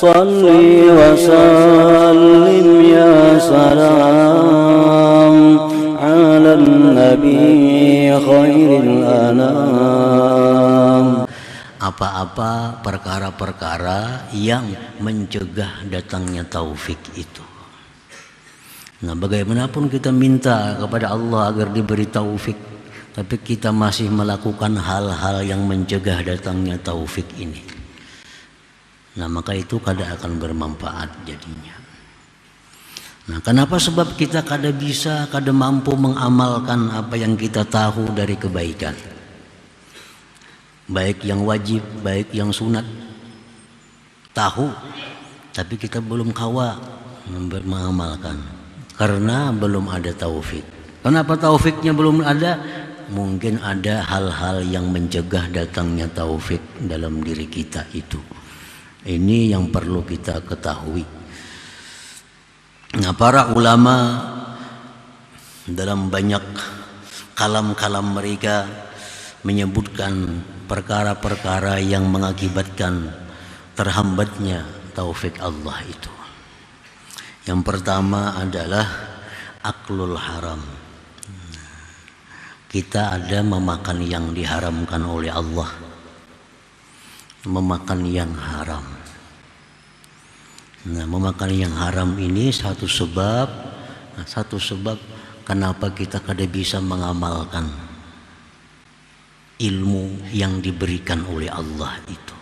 salli wa sallim ya salam ala nabi khairil anam. Apa-apa perkara-perkara yang mencegah datangnya taufik itu. Nah, bagaimanapun kita minta kepada Allah agar diberi taufik, tapi kita masih melakukan hal-hal yang mencegah datangnya taufik ini. Nah, maka itu kada akan bermanfaat jadinya. Nah, kenapa? Sebab kita kada bisa, kada mampu mengamalkan apa yang kita tahu dari kebaikan. Baik yang wajib, baik yang sunat. Tahu, tapi kita belum kawa mengamalkan. Karena belum ada taufik. Kenapa taufiknya belum ada? Mungkin ada hal-hal yang mencegah datangnya taufik dalam diri kita itu. Ini yang perlu kita ketahui. Nah, para ulama dalam banyak kalam-kalam mereka menyebutkan perkara-perkara yang mengakibatkan terhambatnya taufik Allah itu. Yang pertama adalah aklul haram. Kita ada memakan yang diharamkan oleh Allah, memakan yang haram. Nah, memakan yang haram ini satu sebab kenapa kita kada bisa mengamalkan ilmu yang diberikan oleh Allah itu.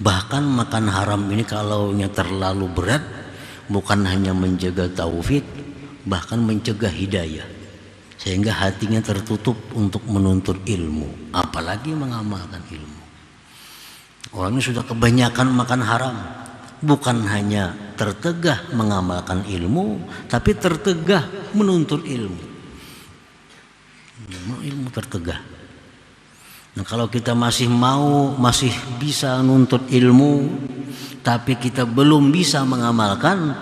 Bahkan makan haram ini kalau terlalu berat, bukan hanya menjaga taufik, bahkan mencegah hidayah, sehingga hatinya tertutup untuk menuntut ilmu, apalagi mengamalkan ilmu. Orang ini sudah kebanyakan makan haram, bukan hanya tertegah mengamalkan ilmu, tapi tertegah menuntut ilmu. Ilmu tertegah. Nah, kalau kita masih bisa nuntut ilmu, tapi kita belum bisa mengamalkan,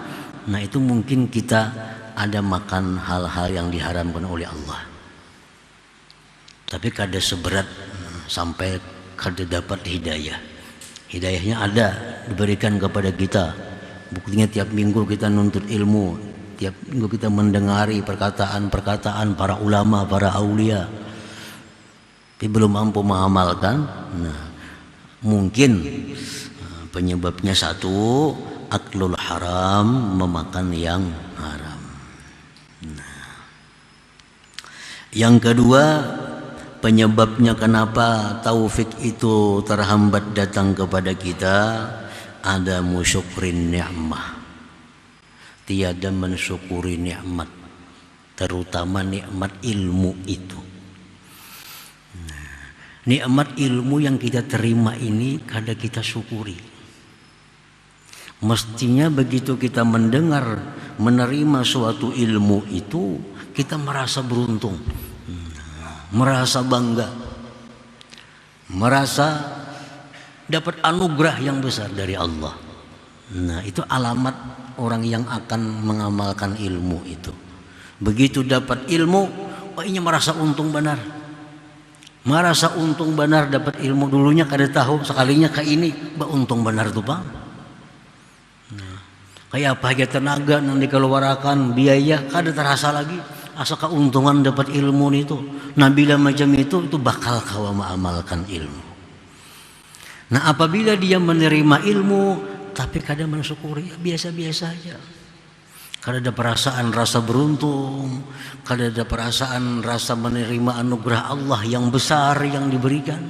nah itu mungkin kita ada makan hal-hal yang diharamkan oleh Allah. Tapi kada seberat sampai kada dapat hidayah. Hidayahnya ada, diberikan kepada kita. Buktinya tiap minggu kita nuntut ilmu, tiap minggu kita mendengari perkataan-perkataan para ulama, para aulia, tapi belum mampu mengamalkan. Nah, mungkin penyebabnya satu, aklul haram, memakan yang haram. Nah, yang kedua, penyebabnya kenapa taufik itu terhambat datang kepada kita, ada musyukrin ni'mah, tiada mensyukuri nikmat, terutama nikmat ilmu itu. Nikmat ilmu yang kita terima ini kada kita syukuri. Mestinya begitu kita mendengar, menerima suatu ilmu itu, kita merasa beruntung, merasa bangga, merasa dapat anugerah yang besar dari Allah. Nah, itu alamat orang yang akan mengamalkan ilmu itu. Begitu dapat ilmu, oh ini merasa untung benar. Merasa untung benar dapat ilmu, dulunya kada tahu, sekalinya kayak ini, untung benar tuh Bang. Nah, kayak apa aja tenaga yang dikeluarkan, biaya kada terasa lagi, asa keuntungan dapat ilmu itu. Nah, bila macam itu bakal kawa mengamalkan ilmu. Nah, apabila dia menerima ilmu tapi kada mensyukuri, biasa-biasa aja. Kada ada perasaan rasa beruntung, kada ada perasaan rasa menerima anugerah Allah yang besar yang diberikan.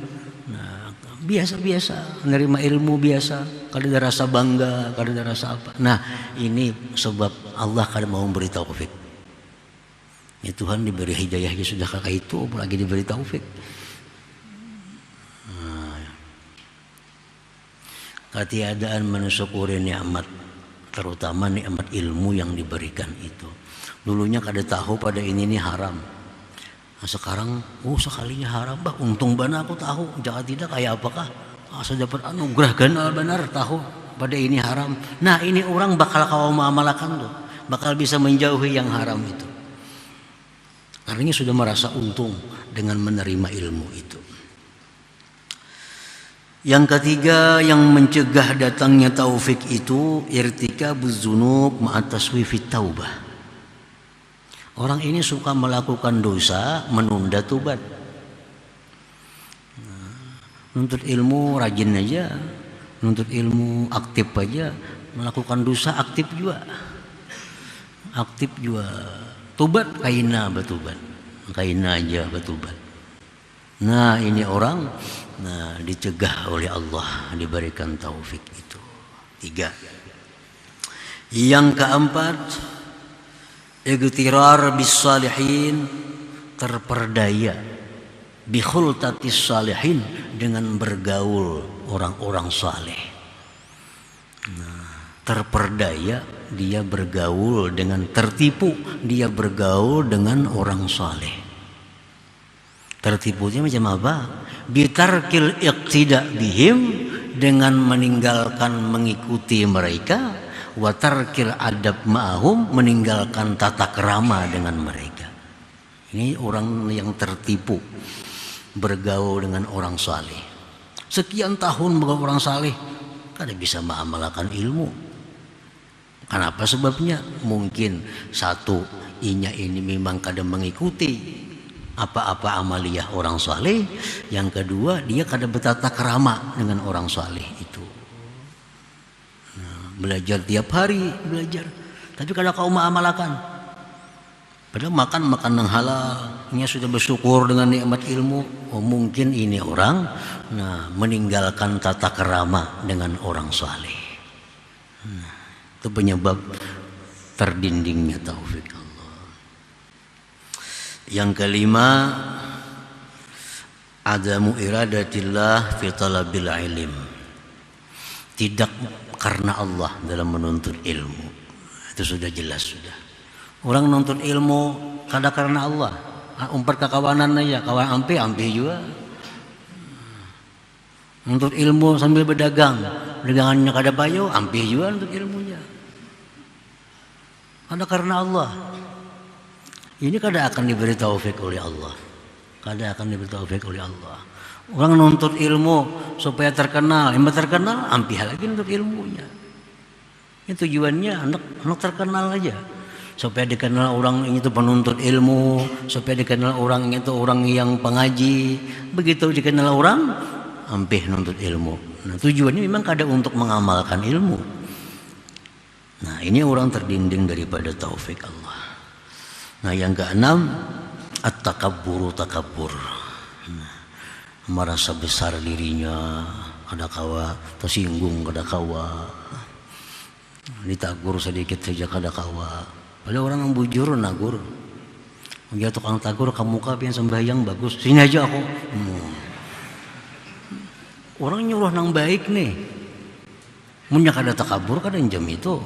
Nah, biasa-biasa, menerima ilmu biasa, kada ada rasa bangga, kada ada rasa apa. Nah, ini sebab Allah kada mau memberi taufik. Ya, Tuhan diberi hidayahnya sudah kakak itu, apalagi diberi taufik. Nah, ketiadaan mensyukuri nikmat, terutama nikmat ilmu yang diberikan itu. Dulunya kada tahu pada ini haram. Nah, sekarang sekalinya haram, untung benar aku tahu. Jangan tidak kayak apakah asa dapat anugerah ganal benar tahu pada ini haram. Nah, ini orang bakal kau mengamalkan tuh, bakal bisa menjauhi yang haram itu. Artinya sudah merasa untung dengan menerima ilmu itu. Yang ketiga yang mencegah datangnya taufik itu irtikabuz dzunub ma'a taswifit taubah. Orang ini suka melakukan dosa, menunda tobat. Nuntut ilmu rajin aja, nuntut ilmu aktif aja, melakukan dosa aktif juga. Aktif juga. Tobat kaina bertobat. Kaina aja bertobat. Nah, ini orang dicegah oleh Allah, diberikan taufik itu. 3. Yang keempat, igtirar bis salihin, terperdaya bi khultatis salihin, dengan bergaul orang-orang saleh. Terperdaya, dia bergaul dengan, tertipu dia bergaul dengan orang saleh. Tertipunya macam apa? Bitarkil iqtida bihim, dengan meninggalkan mengikuti mereka, wa tarkil adab ma'ahum, meninggalkan tata krama dengan mereka. Ini orang yang tertipu bergaul dengan orang saleh. Sekian tahun bergaul orang saleh, kada bisa mengamalkan ilmu. Kenapa sebabnya? Mungkin satu, ini memang kada mengikuti apa-apa amaliyah orang saleh. Yang kedua, dia kada bertata krama dengan orang saleh itu. Belajar tiap hari, belajar, tapi kada kau mengamalkan. Padahal makan yang halal, dia sudah bersyukur dengan nikmat ilmu. Oh, mungkin ini orang meninggalkan tata krama dengan orang saleh. Itu penyebab terdindingnya taufik Allah. Yang kelima, adamu iradatillah fi talabil ilm. Tidak karena Allah dalam menuntut ilmu. Itu sudah jelas sudah. Orang menuntut ilmu kada karena Allah. Umpar kekawanan aja, kawan ampe juga. Menuntut ilmu sambil berdagang, dagangannya kada payo, ampe juga untuk ilmunya. Kada karena Allah. Ini kada akan diberi taufik oleh Allah. Kada akan diberi taufik oleh Allah. Orang menuntut ilmu supaya terkenal, yang terkenal ampe lagi untuk ilmunya. Itu tujuannya anak terkenal aja. Supaya dikenal orang itu penuntut ilmu, supaya dikenal orang itu orang yang pengaji. Begitu dikenal orang, hampir nuntut ilmu. Nah, tujuannya memang kada untuk mengamalkan ilmu. Nah, ini orang terdinding daripada taufik Allah. Nah, yang keenam, at-takabburu, takabbur. Merasa besar dirinya, kada kawa tersinggung, kada kawa ditagur sedikit saja, kada kawa. Padahal orang yang bujur nagur. Dia tukang tagur kamu pian sembahyang bagus. Sini aja aku. Orang nyuruh nang baik nih. Munya kada takabur kada jam itu.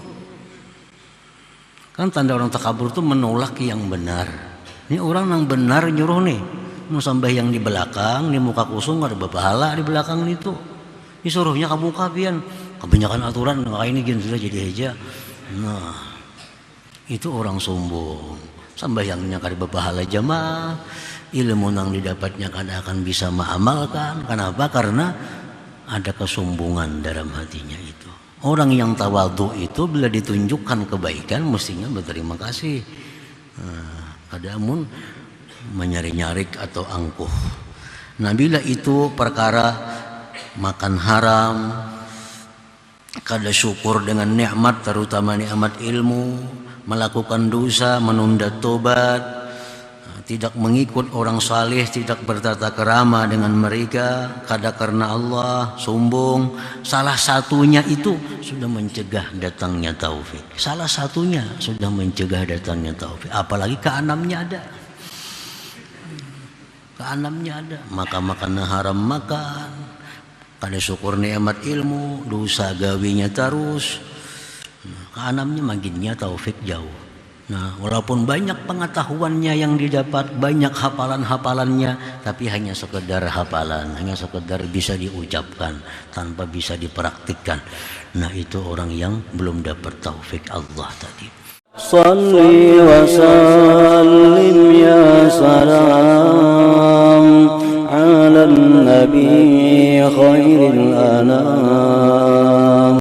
Kan tanda orang takabur itu menolak yang benar. Ini orang nang benar nyuruh nih. Mau sembahyang di belakang, di muka kusung ada bapahala di belakang itu. Disuruhnya kamu pian. Kebanyakan aturan kayak ini gini sudah jadi aja. Nah, itu orang sombong. Sembahyangnya kada berpahala jamaah, ilmu yang didapatnya kada akan bisa mengamalkan. Kenapa? Karena ada kesombongan dalam hatinya itu. Orang yang tawadhu itu bila ditunjukkan kebaikan mestinya berterima kasih. Kada amun menyari-nyarik atau angkuh. Nah, bila itu perkara makan haram, kada syukur dengan nikmat, terutama nikmat ilmu, melakukan dosa, menunda tobat, tidak mengikut orang saleh, tidak bertata kerama dengan mereka, kada karena Allah, sombong. Salah satunya itu sudah mencegah datangnya taufik. Salah satunya sudah mencegah datangnya taufik. Apalagi keenamnya ada. Keenamnya ada. Maka makan haram makan, kada syukur nikmat ilmu, dosa gawinya terus. Keenamnya makinnya taufik jauh. Nah, walaupun banyak pengetahuannya yang didapat, banyak hafalan-hafalannya, tapi hanya sekedar hafalan, hanya sekedar bisa diucapkan tanpa bisa dipraktikkan. Nah, itu orang yang belum dapat taufik Allah tadi. Salli wa sallim ya salam ala النبي خير الأنام